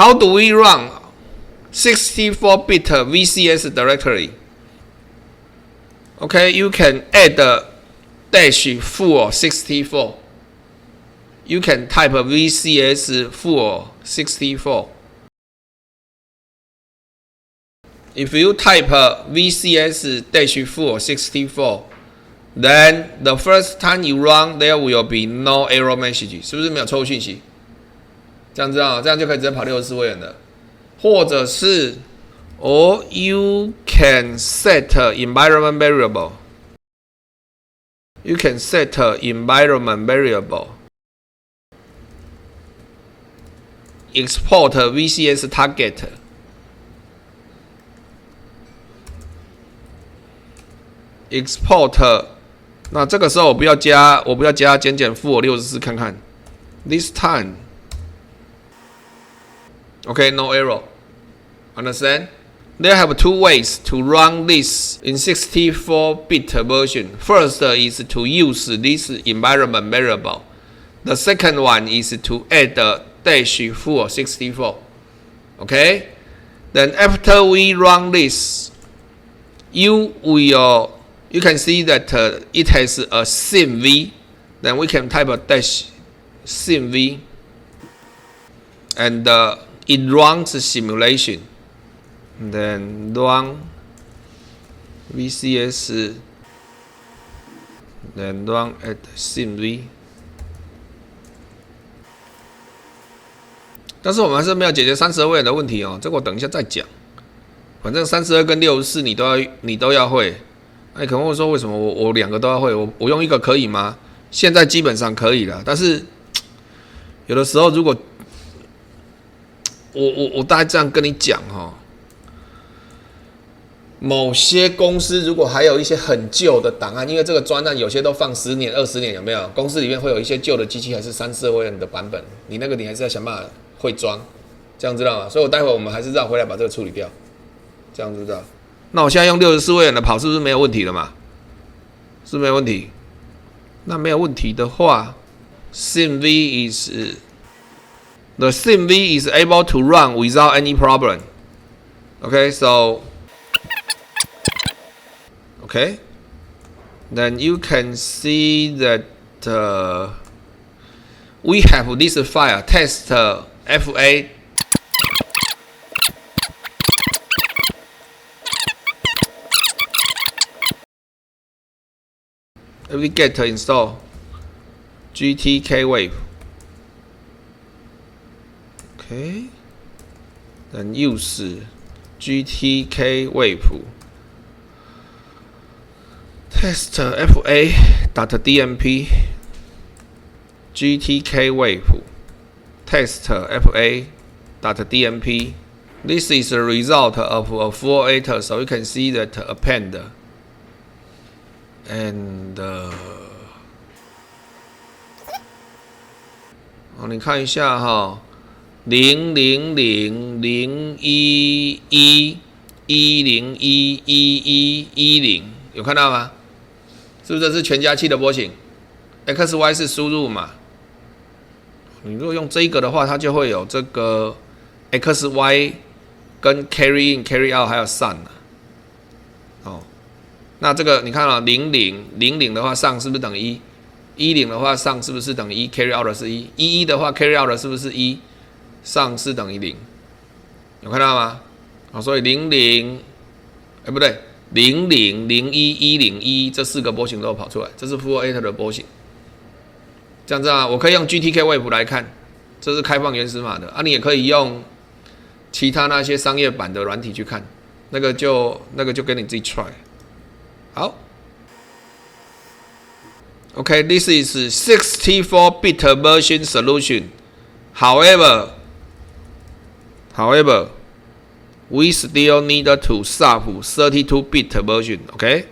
How do we run 64-bit VCS directory? Okay, you can add dash full 64. You can type VCS full 64. If you type VCS dash full 64, then the first time you run, there will be no error message， 是不是没有错误讯息？这样知道，这样就可以直接跑64位元的。或者是 ，or you can set environment variable. You can set environment variable. Export VCS target. Export. 那这个时候我不要加减减负64看看。This time. Okay, no error. Understand? There have two ways to run this in 64-bit version. First is to use this environment variable. The second one is to add dash full 64. Okay? Then after we run this, you can see that it has a simv. Then we can type a dash simv, and it runs the simulation. Then run VCS, then run at simv. 但是我们还是没有解决32位元的问题哦，这个我等一下再讲。反正32跟64你都要会。那你可能会说为什么我两个都要会？我用一个可以吗？现在基本上可以了，但是有的时候如果我大概这样跟你讲哈，某些公司如果还有一些很旧的档案，因为这个专案有些都放10年、20年，有没有？公司里面会有一些旧的机器，还是32位元的版本，你还是要想办法会装，这样知道吗？所以我待会我们还是绕回来把这个处理掉，这样知道？那我现在用64位元的跑，是不是没有问题了嘛？是不是没有问题？那没有问题的话 ，simv is the simv is able to run without any problem. Okay, so okay, then you can see that we have this file test fa. We get install GTK wave. Okay, then use GTK wave. Test fa.dmp. GTK wave. Test fa.dmp. This is the result of a full 8, so you can see that append. And 你看一下哈，00011101110有看到吗？是不是这是全加器的波形 ？XY 是输入嘛？你如果用这个的话，它就会有这个 XY 跟 carry in、carry out 还有 sun 哦。那这个你看啊，00的话上是不是等于1？10的话上是不是等于1 ？carry out 的是1，11的话 carry out 的是不是1？上是等于0，有看到吗？所以00，不对，00011011这4个波形都跑出来，这是 full 8的波形。这样子啊，我可以用 GTK wave 来看，这是开放原始码的啊，你也可以用其他那些商业版的软体去看，那个就给你自己 try。好 ，OK, this is 64-bit version solution. However, we still need to solve 32-bit version. OK,